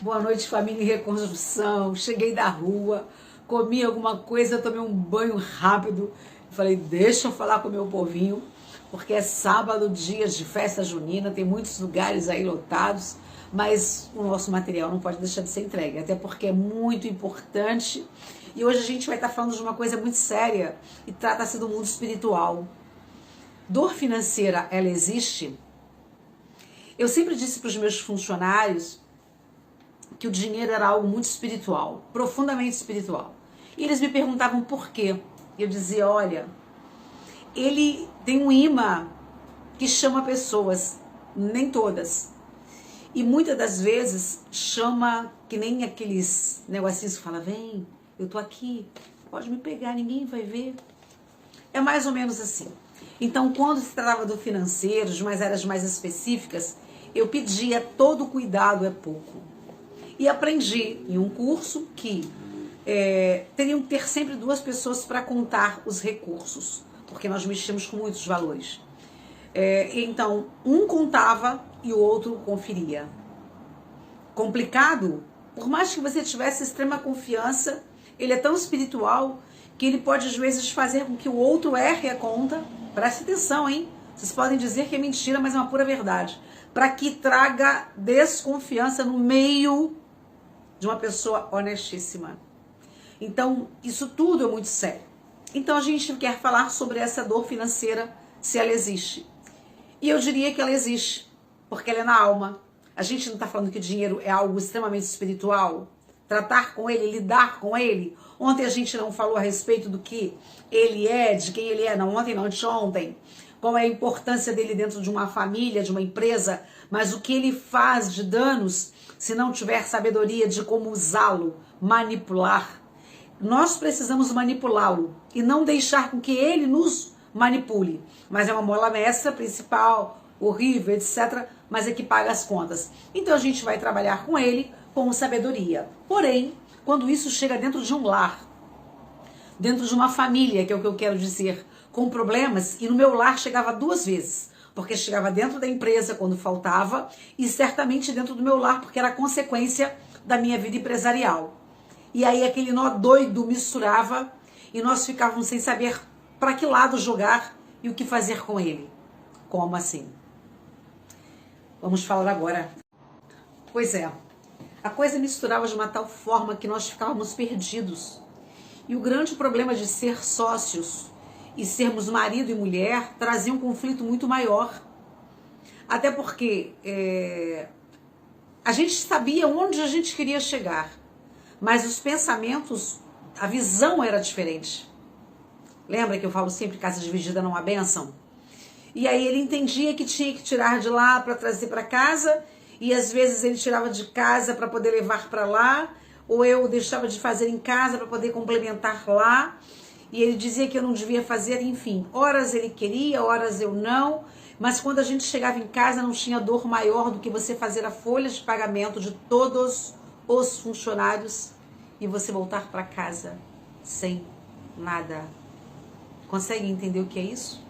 Boa noite, família em reconstrução. Cheguei da rua, comi alguma coisa, tomei um banho rápido. Falei, deixa eu falar com o meu povinho, porque é sábado, dia de festa junina, tem muitos lugares aí lotados, mas o nosso material não pode deixar de ser entregue, até porque é muito importante. E hoje a gente vai estar falando de uma coisa muito séria e trata-se do mundo espiritual. Dor financeira, ela existe? Eu sempre disse para os meus funcionários que o dinheiro era algo muito espiritual, profundamente espiritual. E eles me perguntavam por quê. Eu dizia, olha, ele tem um imã que chama pessoas, nem todas. E muitas das vezes chama, que nem aqueles negocinhos que falam, vem, eu tô aqui, pode me pegar, ninguém vai ver. É mais ou menos assim. Então, quando se tratava do financeiro, de umas áreas mais específicas, eu pedia todo cuidado é pouco. E aprendi em um curso que teriam que ter sempre duas pessoas para contar os recursos, porque nós mexemos com muitos valores. Então, um contava e o outro conferia. Complicado? Por mais que você tivesse extrema confiança, ele é tão espiritual que ele pode às vezes fazer com que o outro erre a conta. Preste atenção, hein? Vocês podem dizer que é mentira, mas é uma pura verdade. Para que traga desconfiança no meio de uma pessoa honestíssima. Então, isso tudo é muito sério. Então, a gente quer falar sobre essa dor financeira, se ela existe. E eu diria que ela existe, porque ela é na alma. A gente não está falando que o dinheiro é algo extremamente espiritual. Tratar com ele, lidar com ele. Ontem a gente não falou a respeito do que ele é, de quem ele é. Não, ontem não, anteontem. Qual é a importância dele dentro de uma família, de uma empresa. Mas o que ele faz de danos, se não tiver sabedoria de como usá-lo, manipular. Nós precisamos manipulá-lo e não deixar com que ele nos manipule. Mas é uma mola mestra principal, horrível, etc. Mas é que paga as contas. Então a gente vai trabalhar com ele com sabedoria. Porém, quando isso chega dentro de um lar, dentro de uma família, que é o que eu quero dizer, com problemas, e no meu lar chegava duas vezes. Porque chegava dentro da empresa quando faltava e certamente dentro do meu lar, porque era consequência da minha vida empresarial. E aí aquele nó doido misturava e nós ficávamos sem saber para que lado jogar e o que fazer com ele. Como assim? Vamos falar agora. Pois é, a coisa misturava de uma tal forma que nós ficávamos perdidos. E o grande problema de ser sócios e sermos marido e mulher trazia um conflito muito maior. Até porque a gente sabia onde a gente queria chegar, mas os pensamentos, a visão era diferente. Lembra que eu falo sempre, casa dividida não há bênção? E aí ele entendia que tinha que tirar de lá para trazer para casa, e às vezes ele tirava de casa para poder levar para lá, ou eu deixava de fazer em casa para poder complementar lá. E ele dizia que eu não devia fazer, enfim. Horas ele queria, horas eu não. Mas quando a gente chegava em casa, não tinha dor maior do que você fazer a folha de pagamento de todos os funcionários e você voltar para casa sem nada. Consegue entender o que é isso?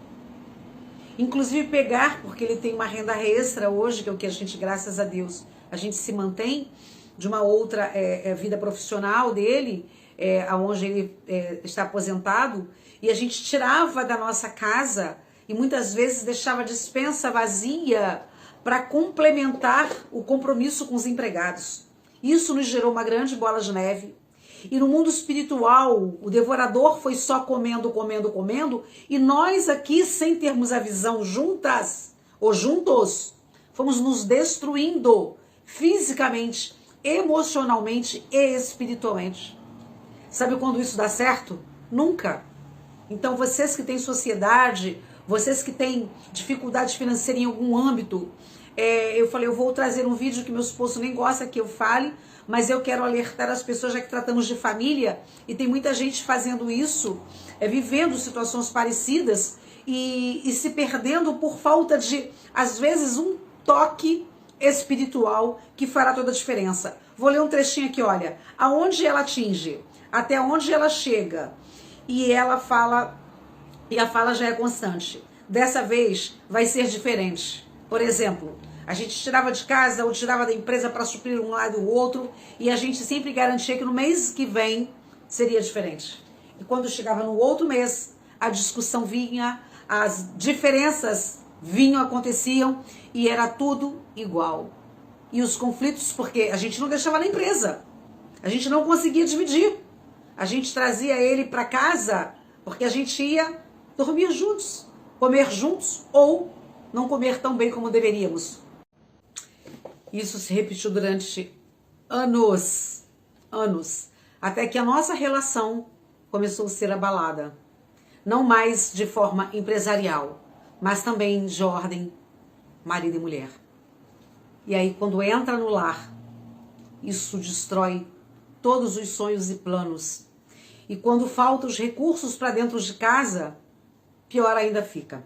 Inclusive pegar, porque ele tem uma renda extra hoje, que é o que a gente, graças a Deus, a gente se mantém de uma outra vida profissional dele, onde ele está aposentado, e a gente tirava da nossa casa e muitas vezes deixava a despensa vazia para complementar o compromisso com os empregados. Isso nos gerou uma grande bola de neve. E no mundo espiritual, o devorador foi só comendo, comendo, comendo, e nós aqui, sem termos a visão juntas ou juntos, fomos nos destruindo fisicamente, emocionalmente e espiritualmente. Sabe quando isso dá certo? Nunca. Então vocês que têm sociedade, vocês que têm dificuldade financeira em algum âmbito, eu falei, eu vou trazer um vídeo que meu esposo nem gosta que eu fale, mas eu quero alertar as pessoas, já que tratamos de família, e tem muita gente fazendo isso, vivendo situações parecidas e se perdendo por falta de, às vezes, um toque espiritual que fará toda a diferença. Vou ler um trechinho aqui, olha. Aonde ela atinge, até onde ela chega. E ela fala, e a fala já é constante. Dessa vez vai ser diferente. Por exemplo, A gente tirava de casa ou tirava da empresa para suprir um lado ou outro, e a gente sempre garantia que no mês que vem seria diferente. E quando chegava no outro mês, a discussão vinha, as diferenças vinham, aconteciam, e era tudo igual. E os conflitos, porque a gente não deixava na empresa, a gente não conseguia dividir. A gente trazia ele para casa porque a gente ia dormir juntos, comer juntos ou não comer tão bem como deveríamos. Isso se repetiu durante anos, até que a nossa relação começou a ser abalada. Não mais de forma empresarial, mas também de ordem marido e mulher. E aí, quando entra no lar, isso destrói todos os sonhos e planos. E quando faltam os recursos para dentro de casa, pior ainda fica.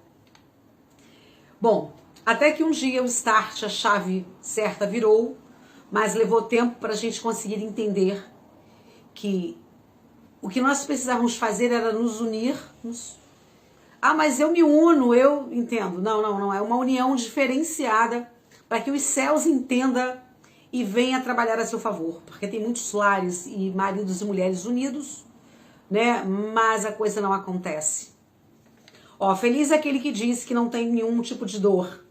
Bom, até que um dia o start, a chave certa virou, mas levou tempo para a gente conseguir entender que o que nós precisávamos fazer era nos unirmos. Ah, mas eu me uno, eu entendo. Não. É uma união diferenciada para que os céus entendam e venha trabalhar a seu favor. Porque tem muitos lares e maridos e mulheres unidos, né? Mas a coisa não acontece. Ó, feliz é aquele que diz que não tem nenhum tipo de dor.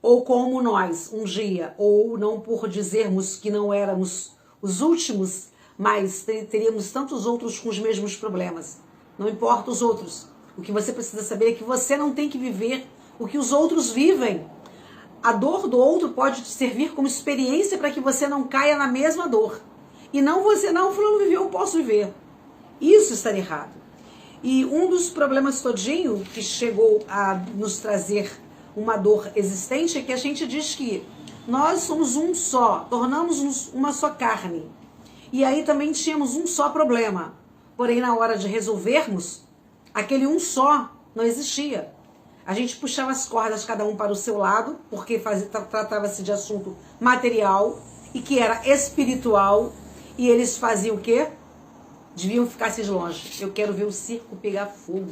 Ou como nós, um dia, ou não por dizermos que não éramos os últimos, mas teríamos tantos outros com os mesmos problemas. Não importa os outros. O que você precisa saber é que você não tem que viver o que os outros vivem. A dor do outro pode te servir como experiência para que você não caia na mesma dor. E não você, não, fulano viveu, eu posso viver. Isso está errado. E um dos problemas todinho que chegou a nos trazer uma dor existente é que a gente diz que nós somos um só, tornamos-nos uma só carne. E aí também tínhamos um só problema. Porém, na hora de resolvermos, aquele um só não existia. A gente puxava as cordas cada um para o seu lado, porque tratava-se de assunto material e que era espiritual. E eles faziam o quê? Deviam ficar-se de longe. Eu quero ver o circo pegar fogo.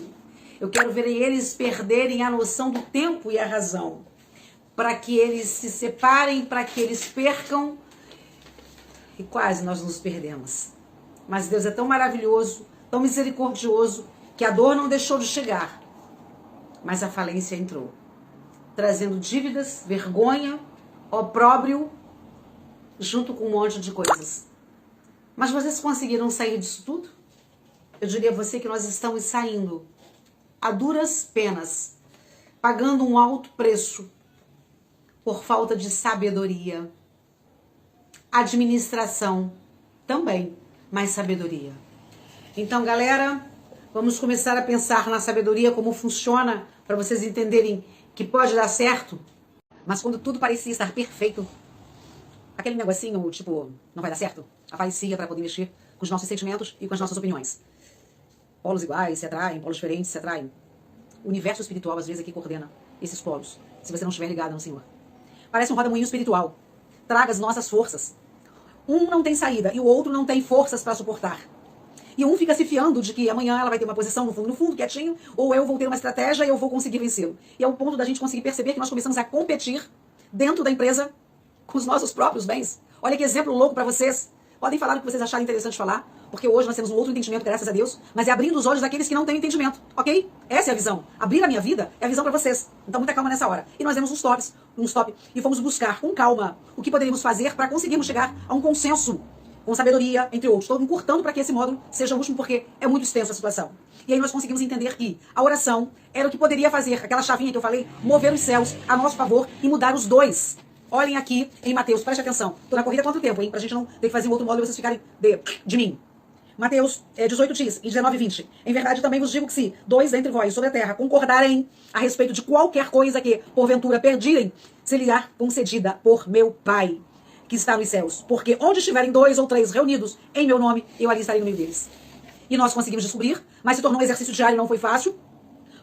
Eu quero ver eles perderem a noção do tempo e a razão. Para que eles se separem, para que eles percam. E quase nós nos perdemos. Mas Deus é tão maravilhoso, tão misericordioso, que a dor não deixou de chegar. Mas a falência entrou. Trazendo dívidas, vergonha, opróbrio, junto com um monte de coisas. Mas vocês conseguiram sair disso tudo? Eu diria a você que nós estamos saindo a duras penas, pagando um alto preço por falta de sabedoria. Administração também, mas sabedoria. Então, galera, vamos começar a pensar na sabedoria, como funciona, para vocês entenderem que pode dar certo, mas quando tudo parecia estar perfeito, aquele negocinho, tipo, não vai dar certo, aparecia para poder mexer com os nossos sentimentos e com as nossas opiniões. Polos iguais se atraem, polos diferentes se atraem. O universo espiritual, às vezes, é que coordena esses polos, se você não estiver ligado no Senhor. Parece um roda-moinho espiritual. Traga as nossas forças. Um não tem saída e o outro não tem forças para suportar. E um fica se fiando de que amanhã ela vai ter uma posição no fundo, quietinho, ou eu vou ter uma estratégia e eu vou conseguir vencê-lo. E é o ponto da gente conseguir perceber que nós começamos a competir dentro da empresa com os nossos próprios bens. Olha que exemplo louco para vocês. Podem falar o que vocês acharem interessante falar, porque hoje nós temos um outro entendimento, graças a Deus, mas é abrindo os olhos daqueles que não têm entendimento, ok? Essa é a visão. Abrir a minha vida é a visão para vocês. Então, muita calma nessa hora. E nós demos um stop, e fomos buscar com calma o que poderíamos fazer para conseguirmos chegar a um consenso, com sabedoria, entre outros. Estou encurtando para que esse módulo seja o último, porque é muito extensa a situação. E aí nós conseguimos entender que a oração era o que poderia fazer, aquela chavinha que eu falei, mover os céus a nosso favor e mudar os dois. Olhem aqui em Mateus, preste atenção. Estou na corrida há quanto tempo, hein? Pra gente não ter que fazer um outro módulo e vocês ficarem de mim. Mateus 18 diz, em 19 e 20. Em verdade também vos digo que se dois dentre vós sobre a terra concordarem a respeito de qualquer coisa que, porventura, perdirem, se lhe há concedida por meu Pai, que está nos céus. Porque onde estiverem 2 ou 3 reunidos em meu nome, eu ali estarei no meio deles. E nós conseguimos descobrir, mas se tornou um exercício diário, não foi fácil.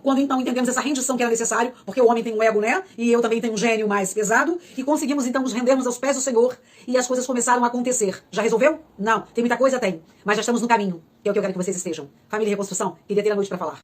Quando então entendemos essa rendição que era necessário, porque o homem tem um ego, né? E eu também tenho um gênio mais pesado, e conseguimos então nos rendermos aos pés do Senhor, e as coisas começaram a acontecer. Já resolveu? Não. Tem muita coisa? Tem. Mas já estamos no caminho, que é o que eu quero que vocês estejam. Família e Reconstrução, queria ter a noite para falar.